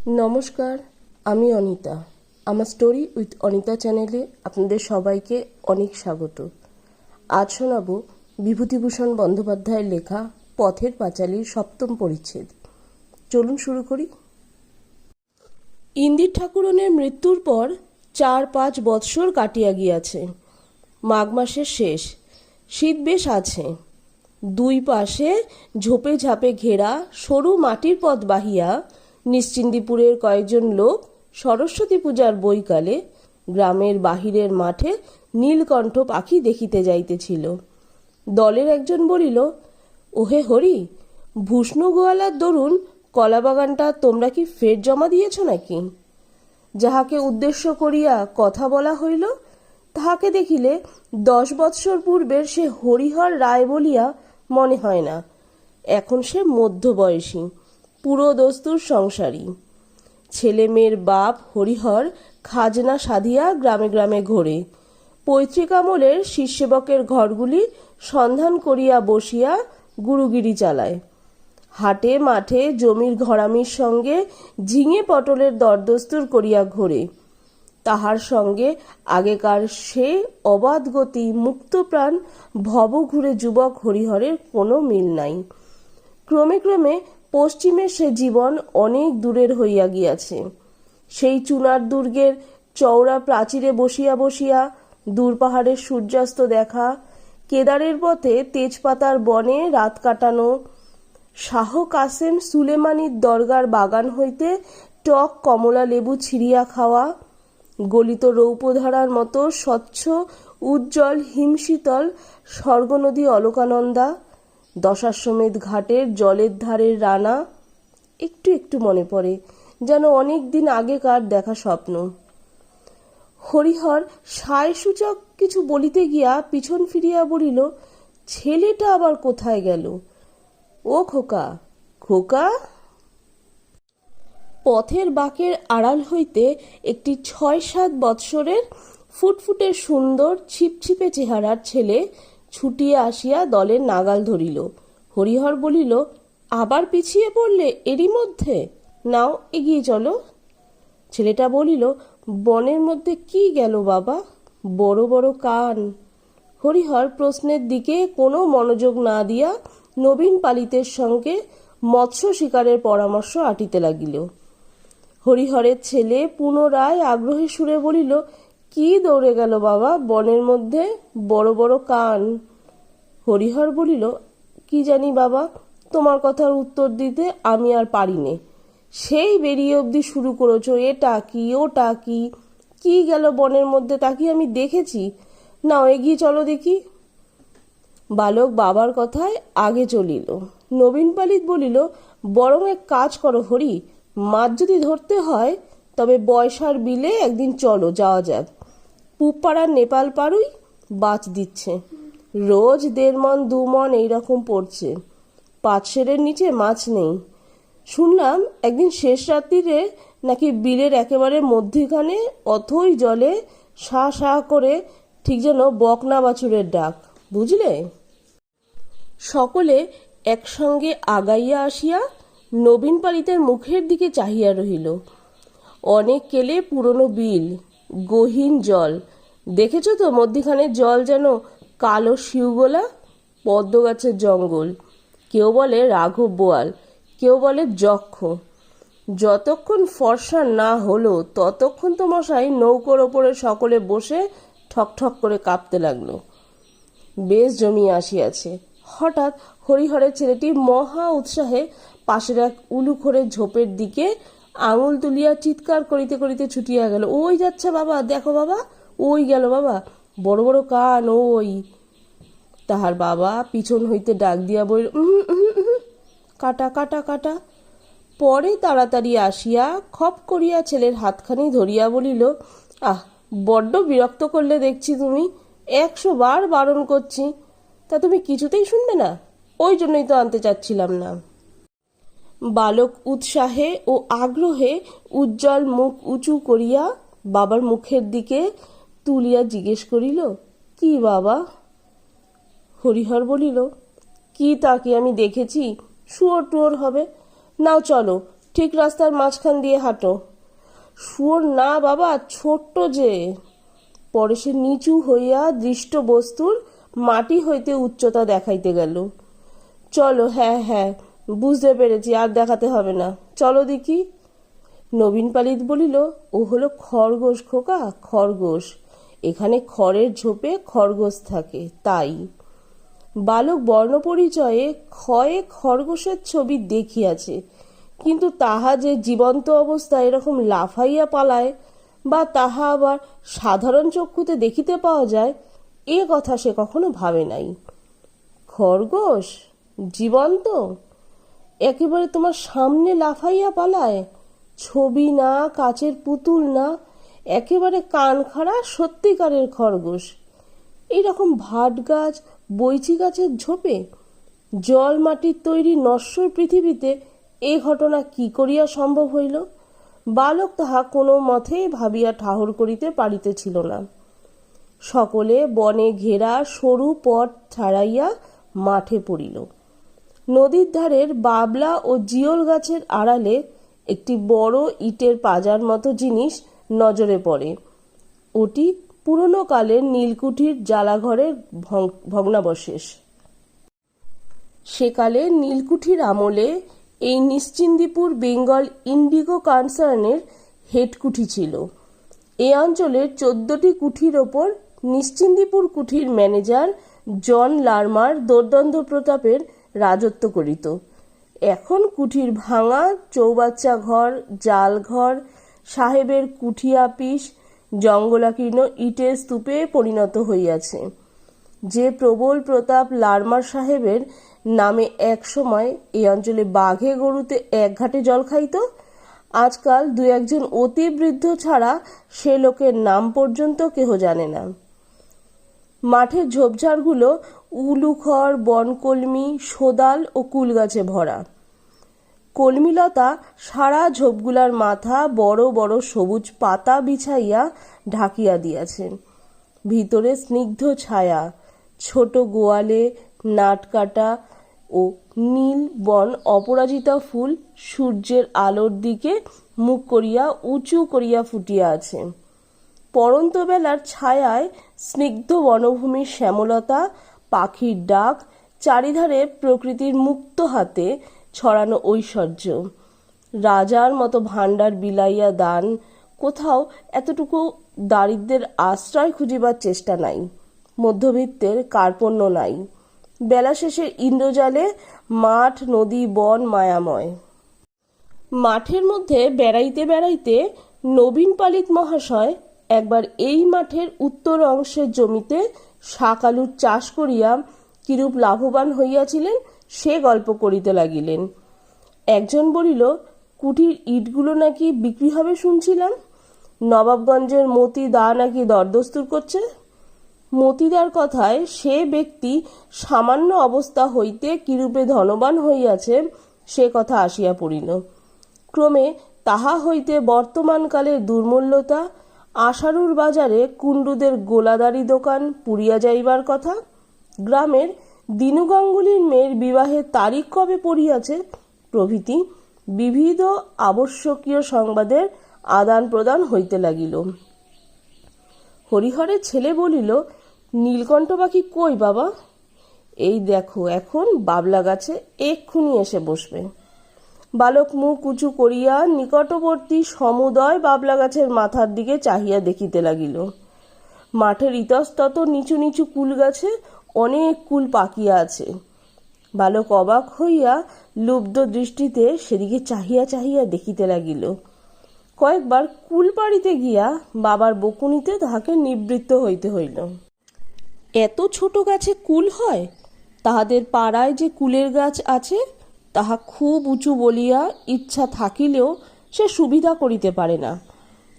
নমস্কার, আমি অনিতা। আমার স্টোরি উইথ অনিতা চ্যানেলে আপনাদের সবাইকে অনেক স্বাগত। আজ শোনাব বিভূতিভূষণ বন্দ্যোপাধ্যায়ের লেখা পথের পাঁচালীর ৭ম পরিচ্ছেদ। চলুন শুরু করি। ইন্দির ঠাকুরনের মৃত্যুর পর ৪-৫ বৎসর কাটিয়া গিয়াছে। মাঘ মাসের শেষ। শীত বেশ আছে। দুই পাশে ঝোপে ঝাপে ঘেরা সরু মাটির পথ বাহিয়া নিশ্চিন্দিপুরের কয়েকজন লোক সরস্বতী পূজার বৈকালে গ্রামের বাহিরের মাঠে নীলকণ্ঠ পাখি দেখিতে যাইতেছিল। দলের একজন বলিল, ওহে হরি, ভূষ্ণু গোয়ালার দরুন কলাবাগানটা তোমরা কি ফের জমা দিয়েছ নাকি? যাহাকে উদ্দেশ্য করিয়া কথা বলা হইল তাহাকে দেখিলে 10 বৎসর পূর্বের সে হরিহর রায় বলিয়া মনে হয় না। এখন সে মধ্যবয়সী, পুরো দস্তুর সংসারী। ছেলে মেয়ের বাপ হরিহর খাজনা সাধিয়া গ্রামে গ্রামে ঘোরে। পৈতৃক আমলের শিষ্যেবকের ঘরগুলি সন্ধান করিয়া বসিয়া গুরুগিরি চালায়। হাটে মাঠে জমির ঘরামির সঙ্গে ঝিঙে পটলের দরদস্তুর করিয়া ঘোরে। তাহার সঙ্গে আগেকার সে অবাধ গতি মুক্তপ্রাণ ভবঘুরে যুবক হরিহরের কোনো মিল নাই। ক্রমে ক্রমে পশ্চিমে সে জীবন অনেক দূরের হইয়া গিয়াছে। সেই চুনার দুর্গের চওড়া প্রাচীরে বসিয়া বসিয়া দূর পাহাড়ের সূর্যাস্ত দেখা, কেদারের পথে তেজপাতার বনে রাত কাটানো, শাহ কাসেম সুলেমানির দরগার বাগান হইতে টক কমলা লেবু ছিঁড়িয়া খাওয়া, গলিত রৌপধারার মতো স্বচ্ছ উজ্জ্বল হিমশীতল স্বর্গনদী অলকানন্দা, দশাশ্বমেধ ঘাটের জলের ধারের রানা একটু একটু মনে পড়ে, যেন অনেক দিন আগেকার দেখা স্বপ্ন। হরিহর সায়সূচক কিছু বলিতে গিয়া পিছন ফিরিয়া বলিল, ছেলেটা আবার কোথায় গেল? ও খোকা, খোকা! পথের বাঁকের আড়াল হইতে একটি ৬-৭ বৎসরের ফুটফুটে সুন্দর ছিপছিপে চেহারার ছেলে ছুটিয়া আসিয়া দলের নাগাল ধরিল। হরিহর বলিল, আবার পিছিয়ে পড়লে এরই মধ্যে? নাও এগিয়ে চলো। ছেলেটা বলিল, বনের মধ্যে কি গেল বাবা? বড় বড় কান। হরিহর প্রশ্নের দিকে কোনো মনোযোগ না দিয়া নবীন পালিতের সঙ্গে মৎস্য শিকারের পরামর্শ আটিতে লাগিল। হরিহরের ছেলে পুনরায় আগ্রহে সুরে বলিল, কি দৌড়ে গেল বাবা বনের মধ্যে? বড় বড় কান। হরিহর বলিল, কি জানি বাবা, তোমার কথার উত্তর দিতে আমি আর পারি নে। সেই বেরিয়ে অবধি শুরু করেছ এটা কি ওটা কি, কি গেল বনের মধ্যে তা কি আমি দেখেছি? নাও এগিয়ে চলো দেখি। বালক বাবার কথায় আগে চলিল। নবীন পালিত বলিল, বরং এক কাজ করো হরি, মাছ যদি ধরতে হয় তবে বয়সার বিলে একদিন চলো, যাওয়া যাক। পুবপাড়ার নেপাল পাড়ুই বাছ দিচ্ছে, রোজ 1.5 মণ 2 মণ এইরকম পড়ছে। 5 সেরের নিচে মাছ নেই। শুনলাম একদিন শেষ রাত্রিরে নাকি বিলের একেবারে মধ্যখানে অথই জলে সা সা করে ঠিক যেন বকনা বাছুরের ডাক, বুঝলে? সকলে একসঙ্গে আগাইয়া আসিয়া নবীন পালিতের মুখের দিকে চাহিয়া রহিল। অনেক কেলে পুরনো বিল, গহীন জল। দেখেছ তো মধ্যিখানে জল যেন কালো শিউগোলা, পদ্ম গাছের জঙ্গল। কেউ বলে রাঘব বোয়াল, কেউ বলে যক্ষ। যতক্ষণ ফর্সা না হলো ততক্ষণ তো মশাই নৌকোর ওপরে সকলে বসে ঠক ঠক করে কাঁপতে লাগলো। বেশ জমিয়ে আসিয়াছে। হঠাৎ হরিহরের ছেলেটি মহা উৎসাহে পাশের এক উলুখোরের ঝোপের দিকে আঙুল তুলিয়া চিৎকার করিতে করিতে ছুটিয়া গেল, ওই যাচ্ছে বাবা, দেখো বাবা, ওই গেল বাবা, বড় বড় কান ওই। তাহার বাবা পিছন হইতে ডাক দিয়া বলিল, কাটা কাটা কাটা। পরে তাড়াতাড়ি আসিয়া খপ করিয়া ছেলের হাতখানি ধরিয়া বলিল, আহ, বড্ড বিরক্ত করলে দেখছি তুমি। 100 বার বারণ করছি, তা তুমি কিছুতেই শুনবে না। ওই জন্যই তো আনতে চাচ্ছিলাম না। বালক উৎসাহে ও আগ্রহে উজ্জ্বল মুখ উঁচু করিয়া বাবার মুখের দিকে তুলিয়া জিজ্ঞেস করিল, কি বাবা? হরিহর বলিল, কি তা কি আমি দেখেছি? শুয়োর টুয়োর হবে। নাও চলো, ঠিক রাস্তার মাঝখান দিয়ে হাঁটো। শুয়োর না বাবা, ছোট্ট যে। পরে সে নিচু হইয়া দৃষ্ট বস্তুর মাটি হইতে উচ্চতা দেখাইতে গেল। চলো, হ্যাঁ হ্যাঁ, বুঝতে পেরেছি, আর দেখাতে হবে না, চলো দেখি। নবীন পালিত বলিল, ও হলো খরগোশ খোকা, খরগোশ। এখানে খড়ের ঝোপে খরগোশ থাকে, তাই। বালক বর্ণপরিচয়ে ক্ষয়ে খরগোশের ছবি দেখিয়াছে, কিন্তু তাহা যে জীবন্ত অবস্থায় এরকম লাফাইয়া পালায়, বা তাহা আবার সাধারণ চক্ষুতে দেখিতে পাওয়া যায়, এ কথা সে কখনো ভাবে নাই। খরগোশ জীবন্ত? একেবারে তোমার সামনে লাফাইয়া পালায়? ছবি না, কাচের পুতুল না, একেবারে কান খাড়া সত্যিকারের খরগোশ। এইরকম ভাট গাছ, বৈচি গাছের ঝোপে, জল মাটির তৈরি নশ্বর পৃথিবীতে এ ঘটনা কি করিয়া সম্ভব হইল? বালক তাহা কোনো মতেই ভাবিয়া ঠাহর করিতে পারিতেছিল না। সকলে বনে ঘেরা সরু পথ ছাড়াইয়া মাঠে পড়িল। নদীর ধারের বাবলা ও জিওল গাছের আড়ালে একটি বড় ইটের পাজার মতো জিনিস নজরে পড়ে। ওটি পুরনো কালের নীলকুঠির জ্বালাঘরের ভগ্নাবশেষ। সেকালে নীলকুঠির আমলে এই নিশ্চিন্দিপুর বেঙ্গল ইন্ডিগো কনসার্নের হেডকুঠি ছিল। এ অঞ্চলের 14টি কুঠির ওপর নিশ্চিন্দিপুর কুঠির ম্যানেজার জন লারমার দোর্দণ্ড প্রতাপের রাজত্ব করিত। এখন কুঠির ভাঙা, চৌবাচ্চা ঘর, জাল ঘর, সাহেবের কুঠি আপিস, জঙ্গলাকীর্ণ ইটের স্তূপে পরিণত হইয়াছে। যে প্রবল প্রতাপ লারমার সাহেবের নামে এক সময় এই অঞ্চলে বাঘে গরুতে এক ঘাটে জল খাইত, আজকাল দু একজন অতি বৃদ্ধ ছাড়া সে লোকের নাম পর্যন্ত কেহ জানে না। মাঠের ঝোপঝাড়গুলো উলুখড়, বনকলমি, সোদাল ও কুলগাছে ভরা। কলমিলতা সারা ঝোপগুলার মাথা বড় বড় সবুজ পাতা বিছাইয়া ঢাকিয়া দিয়াছেন। ভিতরে স্নিগ্ধ ছায়া, ছোট গোয়ালে নাটকাটা ও নীল বন অপরাজিতা ফুল সূর্যের আলোর দিকে মুখ করিয়া উঁচু করিয়া ফুটিয়া আছে। পড়ন্ত বেলার ছায়ায় স্নিগ্ধ বনভূমির শ্যামলতা, পাখির ডাক, চারিধারে প্রকৃতির মুক্ত হাতে ছড়ানো ঐশ্বর্য। রাজার মতো ভাণ্ডার বিলাইয়া দান, কোথাও এতটুকু দারিদ্রের আশ্রয় খুঁজিবার চেষ্টা নাই, মধ্যবিত্তের কার্পণ্য নাই। বেলা শেষের ইন্দ্রজালে মাঠ, নদী, বন মায়াময়। মাঠের মধ্যে বেড়াইতে বেড়াইতে নবীন পালিত মহাশয় একবার এই মাঠের উত্তর অংশের জমিতে শাক আলুর চাষ করিয়া কিরূপ লাভবান হইয়াছিলেন সে গল্প করিতে লাগিলেন। একজন বলিল, কুঠির ইটগুলো নাকি বিক্রি হবে শুনছিলাম। নবাবগঞ্জের মতি দা নাকি দরদস্তুর করছে। মতিদার কথায় সে ব্যক্তি সামান্য অবস্থা হইতে কিরূপে ধনবান হইয়াছে সে কথা আসিয়া পড়িল। ক্রমে তাহা হইতে বর্তমানকালের দুর্মূল্যতা, আশারুর বাজারে কুণ্ডুদের গোলাদারি দোকান পুড়িয়া যাইবার কথা, গ্রামের দিনু গাঙ্গুলির মেয়ের বিবাহের তারিখ কবে পড়িয়াছে প্রভৃতি বিবিধ আবশ্যকীয় সংবাদের আদান প্রদান হইতে লাগিল। হরিহরের ছেলে বলিল, নীলকণ্ঠ পাখি কই বাবা? এই দেখো, এখন বাবলা গাছে এক্ষুনি এসে বসবে। বালক মুখ উঁচু করিয়া নিকটবর্তী সমুদয় বাবলা গাছের মাথার দিকে চাহিয়া দেখিতে লাগিল। মাঠের ইতস্তত নিচু নিচু কুল গাছে অনেক কুল পাকিয়া আছে। বালক অবাক হইয়া লুব্ধ দৃষ্টিতে সেদিকে চাহিয়া চাহিয়া দেখিতে লাগিল। কয়েকবার কুল পাড়িতে গিয়া বাবার বকুনিতে তাহাকে নিবৃত্ত হইতে হইল। এত ছোট গাছে কুল হয়? তাহাদের পাড়ায় যে কুলের গাছ আছে তাহা খুব উঁচু বলিয়া ইচ্ছা থাকিলেও সে সুবিধা করিতে পারে না।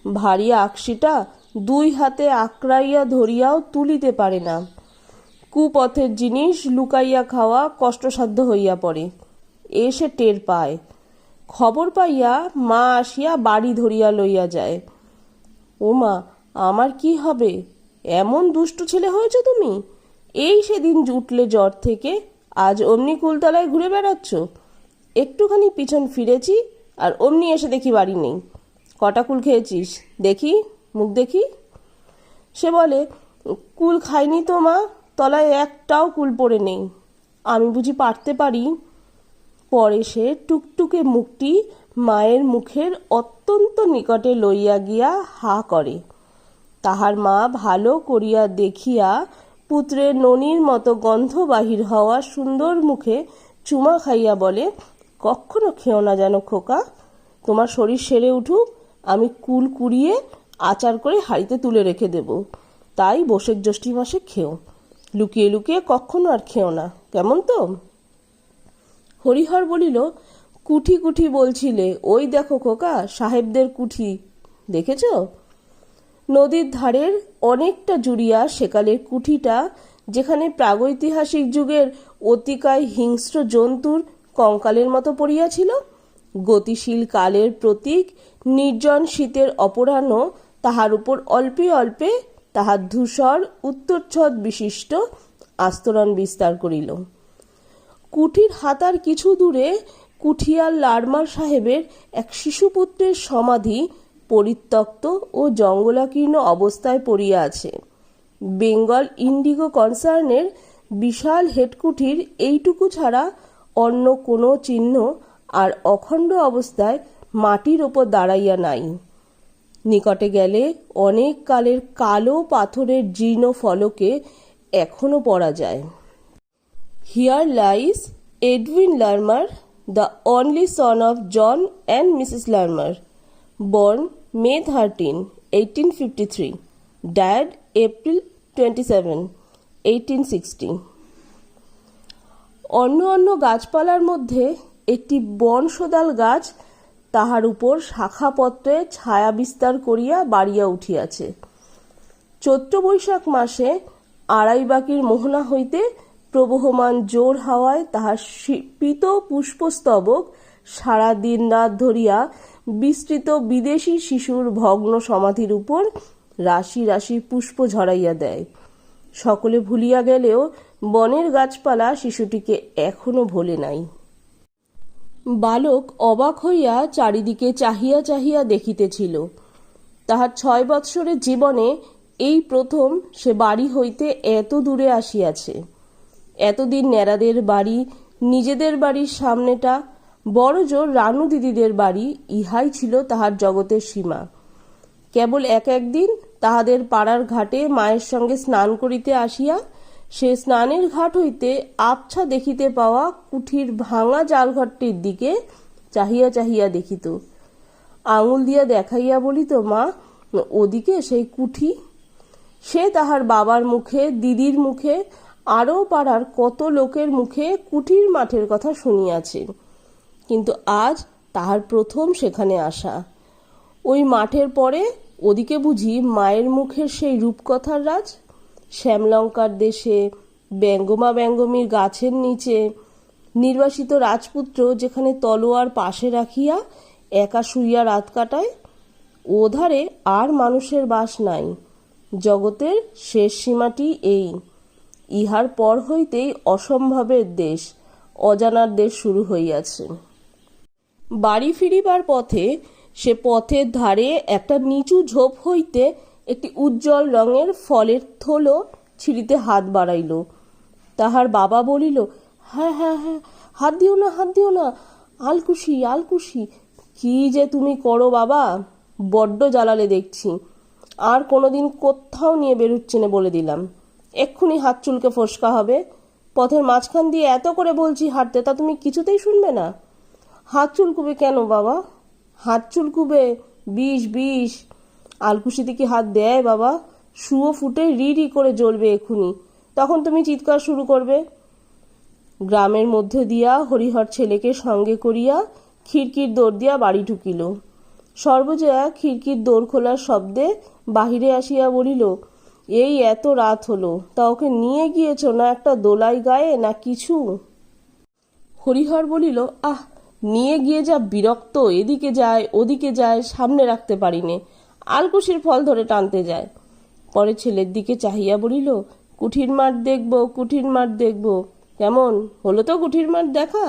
ভারী আকশিটা দুই হাতে আঁকড়াইয়া ধরিয়াও তুলিতে পারে না। কুপথের জিনিস লুকাইয়া খাওয়া কষ্টসাধ্য হইয়া পড়ে, এ সে টের পায়। খবর পাইয়া মা আসিয়া বাড়ি ধরিয়া লইয়া যায়। ও মা, আমার কি হবে? এমন দুষ্ট ছেলে হয়েছ তুমি? এই সেদিন উঠলে জ্বর থেকে, আজ অমনি কুলতলায় ঘুরে বেড়াচ্ছ। একটুখানি পিছন ফিরেছি, আর অমনি এসে দেখি বাড়ি নেই। কটা কুল খেয়েছিস দেখি, মুখ দেখি। সে বলে, কুল খাইনি তো মা, তলায় একটাও কুল পড়ে নেই। আমি বুঝি পারতে পারি? পরে সে টুকটুকে মুখটি মায়ের মুখের অত্যন্ত নিকটে লইয়া গিয়া হা করে। তাহার মা ভালো করিয়া দেখিয়া পুত্রের ননির মতো গন্ধ বাহির হওয়া সুন্দর মুখে চুমা খাইয়া বলে, কখনো খেও না যেন খোকা, তোমার শরীর সেরে উঠুক, আমি কুল কুড়িয়ে আচার করে হাঁড়িতে তুলে রেখে দেব, তাই বৈশাখ জ্যৈষ্ঠী মাসে খেও, লুকিয়ে লুকিয়ে কখনো আর খেও না, কেমন তো? হরিহর বলিল, কুঠি কুঠি বলছিলে, ওই দেখো খোকা সাহেবদের কুঠি, দেখেছ? নদীর ধারের অনেকটা জুড়িয়া সেকালের কুঠিটা, যেখানে প্রাগৈতিহাসিক যুগের অতিকায় হিংস্র জন্তুর কঙ্কালের মতো পড়িয়াছিল, গতিশীল কালের প্রতীক নির্জন শীতের অপরাহ্ন তাহার উপর অল্পে অল্পে তাহার ধূসর উত্তরচ্ছদ বিশিষ্ট আস্তরণ বিস্তার করিল। কুঠির হাতার কিছু দূরে কুঠিয়াল লারমার সাহেবের এক শিশুপুত্রের সমাধি পরিত্যক্ত ও জঙ্গলাকীর্ণ অবস্থায় পড়িয়া আছে। বেঙ্গল ইন্ডিগো কনসার্নের বিশাল হেডকুঠির এইটুকু ছাড়া অন্য কোনো চিহ্ন আর অখণ্ড অবস্থায় মাটির ওপর দাঁড়াইয়া নাই। নিকটে গেলে অনেক কালের কালো পাথরের জীর্ণ ফলকে এখনো পড়া যায়। Here lies Edwin Larmer, the only son of John and Mrs. Larmer, born May 13, 1853, died April 27, 1860. অন্য অন্য গাছপালার মধ্যে একটি বনশোদাল গাছ তাহার উপর শাখাপত্রে ছায়া বিস্তার করিয়া বাড়িয়া উঠিয়াছে। চৈত্র বৈশাখ মাসে আড়াই বাকির মোহনা হইতে প্রবহমান জোর হাওয়ায় তাহার পীত পুষ্পস্তবক সারা দিন রাত ধরিয়া বিস্তৃত বিদেশি শিশুর ভগ্ন সমাধির উপর রাশি রাশি পুষ্প ঝরাইয়া দেয়। সকলে ভুলিয়া গেলেও বনের গাছপালা শিশুটিকে এখনো ভোলে নাই। বালক অবাক হইয়া চারিদিকে চাহিয়া চাহিয়া দেখিতেছিল। তাহার 6 বৎসরের জীবনে এই প্রথম সে বাড়ি হইতে এত দূরে আসিয়াছে। এতদিন ন্যাড়াদের বাড়ি, নিজেদের বাড়ির সামনেটা, বড় জোর রানু দিদিদের বাড়ি, ইহাই ছিল তাহার জগতের সীমা। কেবল এক একদিন তাহাদের পাড়ার ঘাটে মায়ের সঙ্গে স্নান করিতে আসিয়া সে স্নানের ঘাট হইতে আবছা দেখিতে পাওয়া কুঠির ভাঙা জালঘরটির দিকে চাহিয়া চাহিয়া দেখিত। আঙুল দিয়া দেখাইয়া বলিত, মা ওদিকে সেই কুঠি। সে তাহার বাবার মুখে, দিদির মুখে, আরও পাড়ার কত লোকের মুখে কুঠির মাঠের কথা শুনিয়াছে, কিন্তু আজ তাহার প্রথম সেখানে আসা। ওই মাঠের পরে ওদিকে বুঝি মায়ের মুখের সেই রূপকথার রাজ। শ্যামলঙ্কার দেশে, ব্যঙ্গমা ব্যঙ্গমীর গাছের নিচে নির্বাসিত রাজপুত্র যেখানে তলোয়ার পাশে রাখিয়া একা শুইয়া রাত কাটায়, ও ধারে আর মানুষের বাস নাই। জগতের শেষ সীমাটি এই। ইহার পর হইতেই অসম্ভবের দেশ, অজানার দেশ শুরু হইয়াছে। বাড়ি ফিরিবার পথে সে পথের ধারে একটা নিচু ঝোপ হইতে একটি উজ্জ্বল রঙের ফলের থলো ছিঁড়িতে হাত বাড়াইল। তাহার বাবা বলিল, হ্যাঁ হ্যাঁ হ্যাঁ, হাত দিও না, হাত দিও না, আলকুশি আলকুশি। কি যে তুমি করো বাবা, বড্ড জ্বালালে দেখছি। আর কোনোদিন কোথাও নিয়ে বেরুচ্ছে না বলে দিলাম, এক্ষুনি হাত চুলকে ফসকা হবে। পথের মাঝখান দিয়ে এত করে বলছি হাঁটতে, তা তুমি কিছুতেই শুনবে না। হাত চুলকুবে কেন বাবা? হাত চুলকুবে, বিষ বিষ। আলকুশিতে কি হাত দেয় বাবা? শুয়ো ফুটে রি রি করে জ্বলবে এক্ষুনি, তখন তুমি চিৎকার শুরু করবে। গ্রামের মধ্যে দিয়া হরিহর ছেলেকে সঙ্গে করিয়া খিড়কির দৌড় দিয়া বাড়ি ঢুকিল। সর্বজয়া খিড়কির দৌড় খোলার শব্দে বাহিরে আসিয়া বলিল, এই এত রাত হলো, তা ওকে নিয়ে গিয়েছ না একটা দোলাই গায়ে না কিছু? হরিহর বলিল, আহ, নিয়ে গিয়ে যা বিরক্ত, এদিকে যায় ওদিকে যায়, সামনে রাখতে পারিনে, আলকুশির ফল ধরে টানতে যায়। পরে ছেলের দিকে চাহিয়া বলিল, কুঠির মাঠ দেখব, কুঠির মাঠ দেখব। কেমন হলো তো কুঠির মাঠ দেখা?